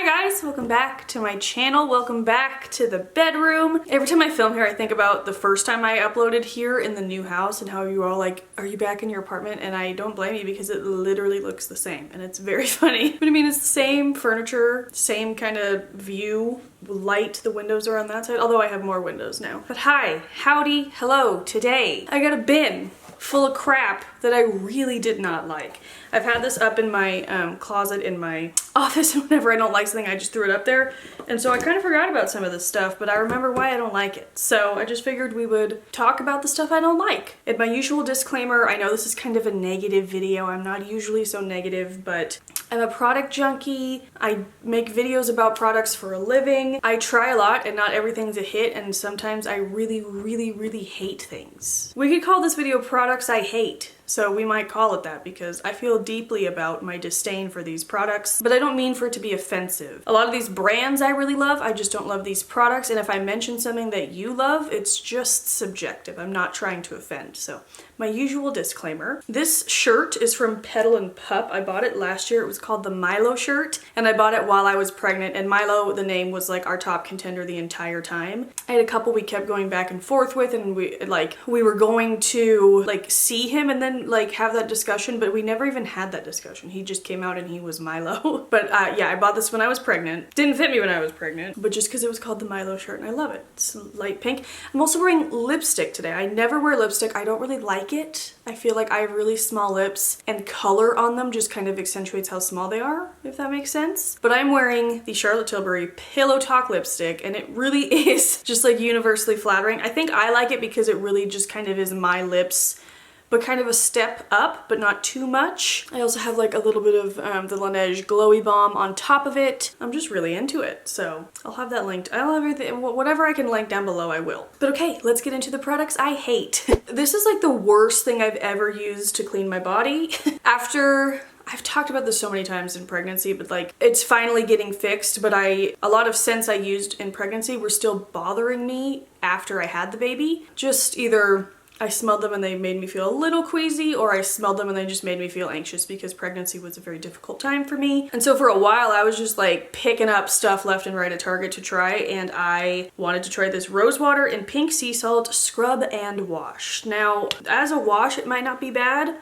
Hi guys, welcome back to my channel. Welcome back to the bedroom. Every time I film here, I think about the first time I uploaded here in the new house and how you all like, are you back in your apartment? And I don't blame you because it literally looks the same and it's very funny. But I mean, it's the same furniture, same kind of view, light, the windows are on that side, although I have more windows now. But hi, howdy, hello. Today I got a bin full of crap that I really did not like. I've had this up in my closet in my office, and whenever I don't like something I just threw it up there, and so I kind of forgot about some of this stuff, but I remember why I don't like it. So I just figured we would talk about the stuff I don't like. And my usual disclaimer, I know this is kind of a negative video, I'm not usually so negative, but I'm a product junkie. I make videos about products for a living. I try a lot and not everything's a hit, and sometimes I really hate things. We could call this video products I hate. So we might call it that because I feel deeply about my disdain for these products, but I don't mean for it to be offensive. A lot of these brands I really love, I just don't love these products, and if I mention something that you love, it's just subjective. I'm not trying to offend. So my usual disclaimer. This shirt is from Petal and Pup. I bought it last year. It was called the Milo shirt, and I bought it while I was pregnant, and Milo, the name, was like our top contender the entire time. I had a couple we kept going back and forth with, and we were going to like see him and then like have that discussion, but we never even had that discussion. He just came out and he was Milo. But yeah, I bought this when I was pregnant. Didn't fit me when I was pregnant, but just because it was called the Milo shirt, and I love it. It's light pink. I'm also wearing lipstick today. I never wear lipstick. I don't really like it. I feel like I have really small lips, and color on them just kind of accentuates how small they are, if that makes sense. But I'm wearing the Charlotte Tilbury Pillow Talk lipstick, and it really is just like universally flattering. I think I like it because it really just kind of is my lips, but kind of a step up, but not too much. I also have like a little bit of the Laneige Glowy Balm on top of it. I'm just really into it, so I'll have that linked. I'll have everything, whatever I can link down below, I will. But okay, let's get into the products I hate. This is like the worst thing I've ever used to clean my body. I've talked about this so many times in pregnancy, but like it's finally getting fixed, but a lot of scents I used in pregnancy were still bothering me after I had the baby. Just either I smelled them and they made me feel a little queasy, or I smelled them and they just made me feel anxious because pregnancy was a very difficult time for me. And so for a while I was just like picking up stuff left and right at Target to try, and I wanted to try this rose water and pink sea salt scrub and wash. Now, as a wash, it might not be bad,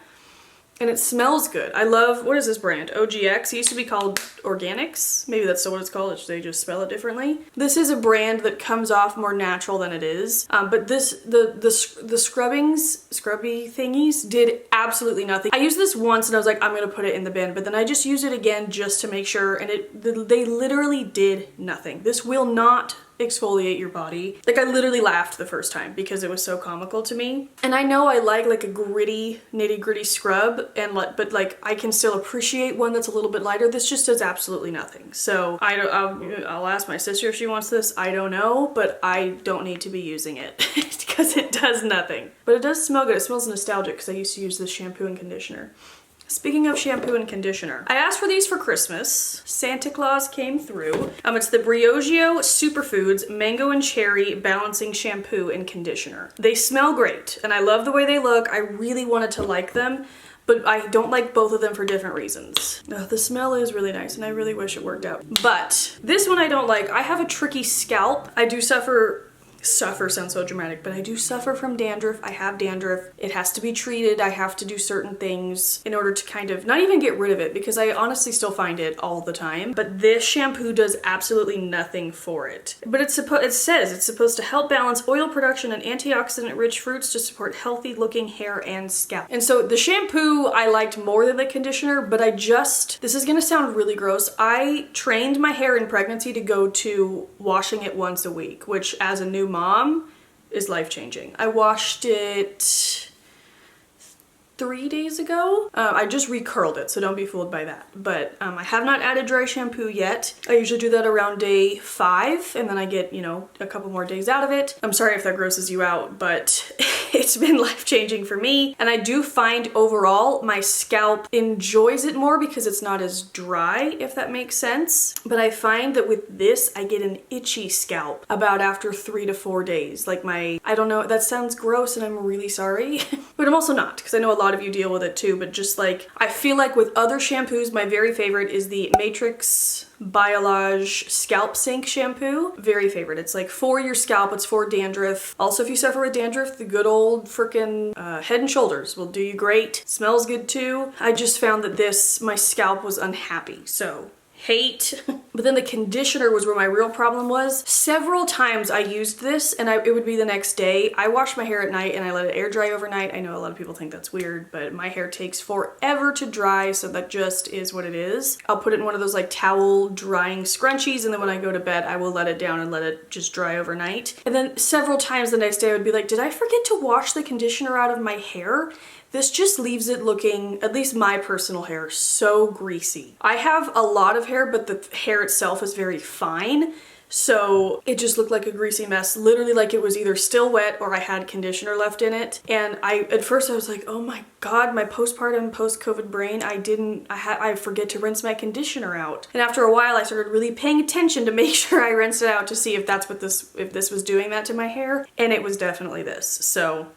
and it smells good. I love, what is this brand? OGX. It used to be called Organics. Maybe that's still what it's called. They just spell it differently. This is a brand that comes off more natural than it is. But the scrubby thingies did absolutely nothing. I used this once and I was like, I'm gonna put it in the bin, but then I just used it again just to make sure, and they literally did nothing. This will not exfoliate your body. Like, I literally laughed the first time because it was so comical to me. And I know I like a gritty, nitty-gritty scrub, and but like I can still appreciate one that's a little bit lighter. This just does absolutely nothing. So I'll ask my sister if she wants this. I don't know, but I don't need to be using it because it does nothing. But it does smell good. It smells nostalgic because I used to use this shampoo and conditioner. Speaking of shampoo and conditioner, I asked for these for Christmas. Santa Claus came through. It's the Briogeo Superfoods Mango and Cherry Balancing Shampoo and Conditioner. They smell great, and I love the way they look. I really wanted to like them, but I don't like both of them for different reasons. The smell is really nice, and I really wish it worked out. But this one I don't like. I have a tricky scalp. I do suffer sounds so dramatic, but I do suffer from dandruff. I have dandruff. It has to be treated. I have to do certain things in order to kind of not even get rid of it, because I honestly still find it all the time. But this shampoo does absolutely nothing for it. But it says it's supposed to help balance oil production and antioxidant-rich fruits to support healthy looking hair and scalp. And so the shampoo I liked more than the conditioner, but this is gonna sound really gross. I trained my hair in pregnancy to go to washing it once a week, which as a new mom is life-changing. I washed it 3 days ago. I just recurled it, so don't be fooled by that. But I have not added dry shampoo yet. I usually do that around day 5, and then I get, you know, a couple more days out of it. I'm sorry if that grosses you out, but it's been life-changing for me. And I do find overall my scalp enjoys it more because it's not as dry, if that makes sense. But I find that with this, I get an itchy scalp about after 3 to 4 days. Like I don't know, that sounds gross and I'm really sorry. But I'm also not, because I know a lot lot of you deal with it too, but just like, I feel like with other shampoos, my very favorite is the Matrix Biolage Scalp Sync shampoo. Very favorite. It's like for your scalp, it's for dandruff. Also, if you suffer with dandruff, the good old frickin' Head and Shoulders will do you great. Smells good too. I just found that my scalp was unhappy, so hate. But then the conditioner was where my real problem was. Several times I used this and it would be the next day. I wash my hair at night and I let it air dry overnight. I know a lot of people think that's weird, but my hair takes forever to dry, so that just is what it is. I'll put it in one of those like towel drying scrunchies, and then when I go to bed, I will let it down and let it just dry overnight. And then several times the next day I would be like, did I forget to wash the conditioner out of my hair? This just leaves it looking, at least my personal hair, so greasy. I have a lot of hair, but the hair itself is very fine. So it just looked like a greasy mess, literally like it was either still wet or I had conditioner left in it. And at first I was like, oh my God, my postpartum, post-COVID brain, I forget to rinse my conditioner out. And after a while I started really paying attention to make sure I rinsed it out to see if this was doing that to my hair. And it was definitely this. So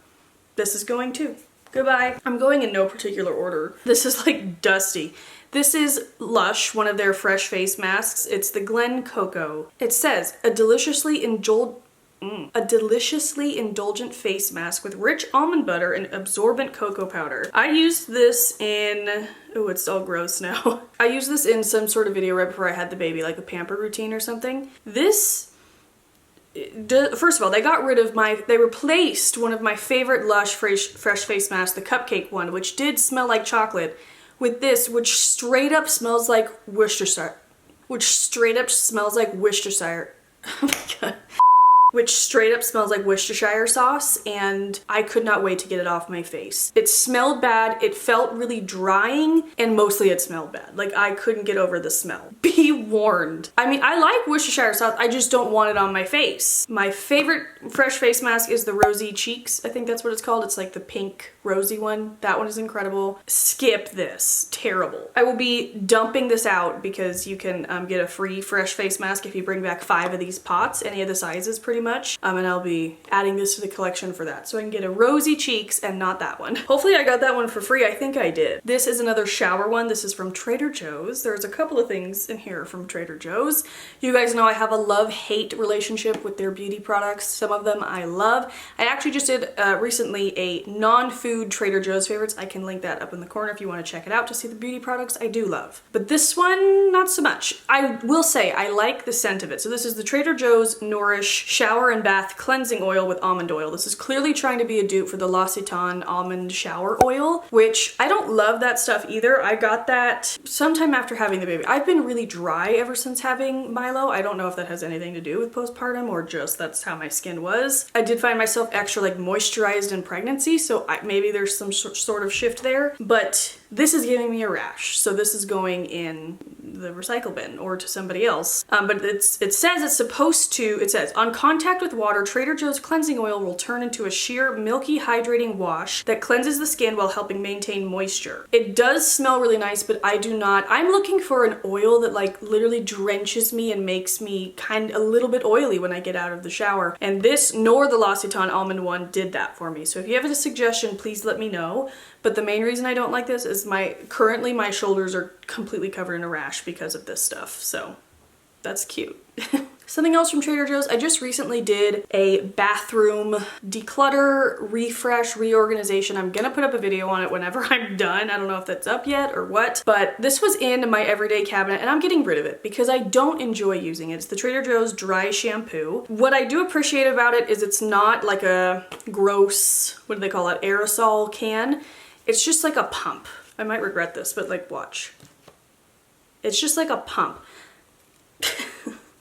this is going too. Goodbye. I'm going in no particular order. This is like dusty. This is Lush, one of their fresh face masks. It's the Glen Cocoa. It says, a deliciously indulgent face mask with rich almond butter and absorbent cocoa powder. I used this in, oh, it's all gross now. I used this in some sort of video right before I had the baby, like a pamper routine or something. First of all, they replaced one of my favorite Lush fresh face masks, the cupcake one, which did smell like chocolate, with this, which straight up smells like Worcestershire. Oh my God. Which straight up smells like Worcestershire sauce, and I could not wait to get it off my face. It smelled bad, it felt really drying, and mostly it smelled bad. Like, I couldn't get over the smell. Be warned. I mean, I like Worcestershire sauce, I just don't want it on my face. My favorite fresh face mask is the Rosy Cheeks, I think that's what it's called. It's like the pink rosy one. That one is incredible. Skip this. Terrible. I will be dumping this out because you can get a free fresh face mask if you bring back 5 of these pots, any of the sizes pretty much. And I'll be adding this to the collection for that. So I can get a Rosy Cheeks and not that one. Hopefully I got that one for free. I think I did. This is another shower one. This is from Trader Joe's. There's a couple of things in here from Trader Joe's. You guys know I have a love-hate relationship with their beauty products. Some of them I love. I actually just did recently a non-food Trader Joe's favorites. I can link that up in the corner if you want to check it out to see the beauty products I do love. But this one, not so much. I will say I like the scent of it. So this is the Trader Joe's Nourish Shower and Bath Cleansing Oil with Almond Oil. This is clearly trying to be a dupe for the L'Occitane Almond Shower Oil, which I don't love that stuff either. I got that sometime after having the baby. I've been really dry ever since having Milo. I don't know if that has anything to do with postpartum or just that's how my skin was. I did find myself extra like moisturized in pregnancy, so maybe there's some sort of shift there, but this is giving me a rash. So this is going in the recycle bin or to somebody else. But it says, on contact with water, Trader Joe's cleansing oil will turn into a sheer, milky, hydrating wash that cleanses the skin while helping maintain moisture. It does smell really nice, but I'm looking for an oil that like literally drenches me and makes me a little bit oily when I get out of the shower. And this, nor the L'Occitane Almond one, did that for me. So if you have a suggestion, please let me know. But the main reason I don't like this is currently my shoulders are completely covered in a rash because of this stuff. So that's cute. Something else from Trader Joe's, I just recently did a bathroom declutter, refresh, reorganization. I'm gonna put up a video on it whenever I'm done. I don't know if that's up yet or what, but this was in my everyday cabinet and I'm getting rid of it because I don't enjoy using it. It's the Trader Joe's dry shampoo. What I do appreciate about it is it's not like a gross, what do they call it, aerosol can. It's just like a pump. I might regret this, but like watch. It's just like a pump.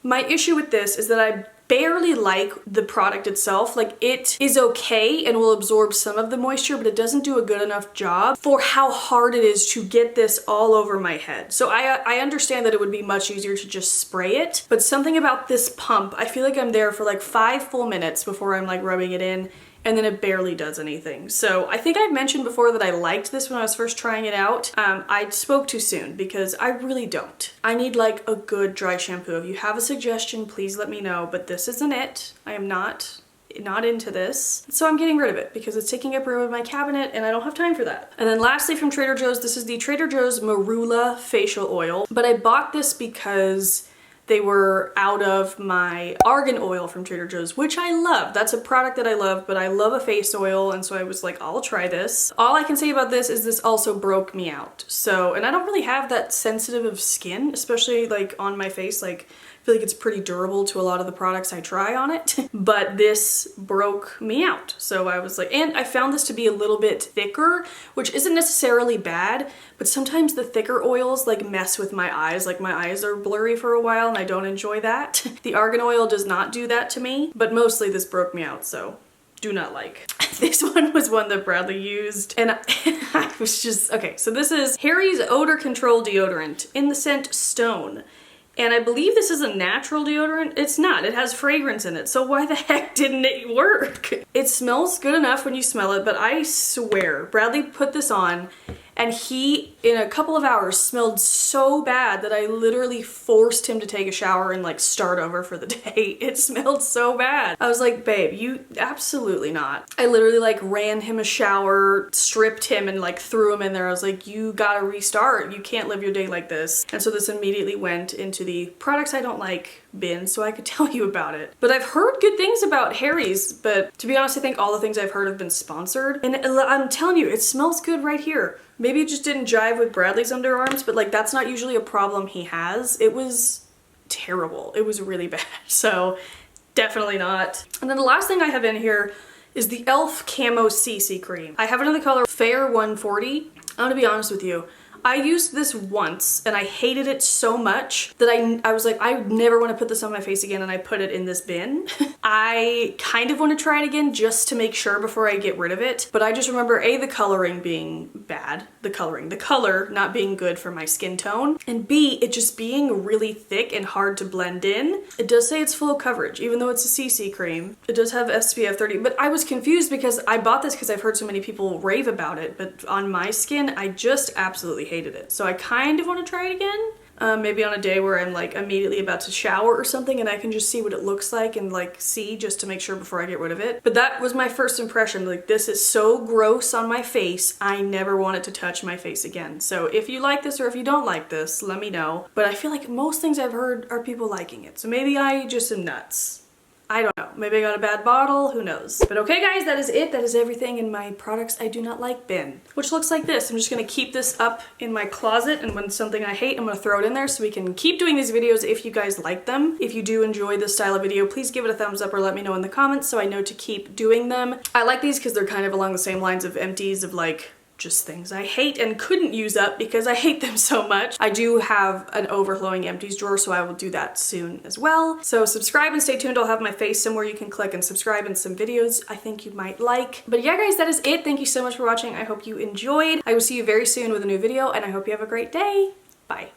My issue with this is that I barely like the product itself. Like, it is okay and will absorb some of the moisture, but it doesn't do a good enough job for how hard it is to get this all over my head. So I understand that it would be much easier to just spray it, but something about this pump, I feel like I'm there for like 5 full minutes before I'm like rubbing it in, and then it barely does anything. So I think I've mentioned before that I liked this when I was first trying it out. I spoke too soon because I really don't. I need like a good dry shampoo. If you have a suggestion, please let me know, but this isn't it. I am not not into this. So I'm getting rid of it because it's taking up room in my cabinet and I don't have time for that. And then lastly from Trader Joe's, this is the Trader Joe's Marula facial oil. But I bought this because they were out of my argan oil from Trader Joe's, which I love. That's a product that I love, but I love a face oil, and so I was like, I'll try this. All I can say about this is this also broke me out. So, and I don't really have that sensitive of skin, especially like on my face. Like, I feel like it's pretty durable to a lot of the products I try on it, but this broke me out. So I was like, and I found this to be a little bit thicker, which isn't necessarily bad, but sometimes the thicker oils like mess with my eyes. Like my eyes are blurry for a while and I don't enjoy that. The argan oil does not do that to me, but mostly this broke me out, so do not like. This one was one that Bradley used and I was just, okay, so this is Harry's Odor Control Deodorant in the scent Stone. And I believe this is a natural deodorant. It's not, it has fragrance in it. So why the heck didn't it work? It smells good enough when you smell it, but I swear, Bradley put this on and he, in a couple of hours, smelled so bad that I literally forced him to take a shower and like start over for the day. It smelled so bad. I was like, babe, you absolutely not. I literally like ran him a shower, stripped him and like threw him in there. I was like, you gotta restart. You can't live your day like this. And so this immediately went into the products I don't like bin so I could tell you about it. But I've heard good things about Harry's, but to be honest, I think all the things I've heard have been sponsored. And I'm telling you, it smells good right here. Maybe it just didn't jive with Bradley's underarms, but like that's not usually a problem he has. It was terrible. It was really bad. So definitely not. And then the last thing I have in here is the e.l.f. Camo CC Cream. I have it in the color Fair 140. I'm gonna be honest with you. I used this once and I hated it so much that I was like, I never want to put this on my face again, and I put it in this bin. I kind of want to try it again just to make sure before I get rid of it. But I just remember A, the coloring being bad, the color not being good for my skin tone, and B, it just being really thick and hard to blend in. It does say it's full coverage, even though it's a CC cream. It does have SPF 30, but I was confused because I bought this because I've heard so many people rave about it, but on my skin, I just absolutely hated it. So I kind of want to try it again. Maybe on a day where I'm like immediately about to shower or something and I can just see what it looks like and like see just to make sure before I get rid of it. But that was my first impression. Like, this is so gross on my face. I never want it to touch my face again. So if you like this or if you don't like this, let me know. But I feel like most things I've heard are people liking it. So maybe I just am nuts. I don't know. Maybe I got a bad bottle, who knows. But okay guys, that is it. That is everything in my products I do not like bin, which looks like this. I'm just gonna keep this up in my closet, and when something I hate, I'm gonna throw it in there so we can keep doing these videos if you guys like them. If you do enjoy this style of video, please give it a thumbs up or let me know in the comments so I know to keep doing them. I like these because they're kind of along the same lines of empties of like, just things I hate and couldn't use up because I hate them so much. I do have an overflowing empties drawer, so I will do that soon as well. So subscribe and stay tuned. I'll have my face somewhere you can click and subscribe in some videos I think you might like. But yeah guys, that is it. Thank you so much for watching. I hope you enjoyed. I will see you very soon with a new video, and I hope you have a great day. Bye.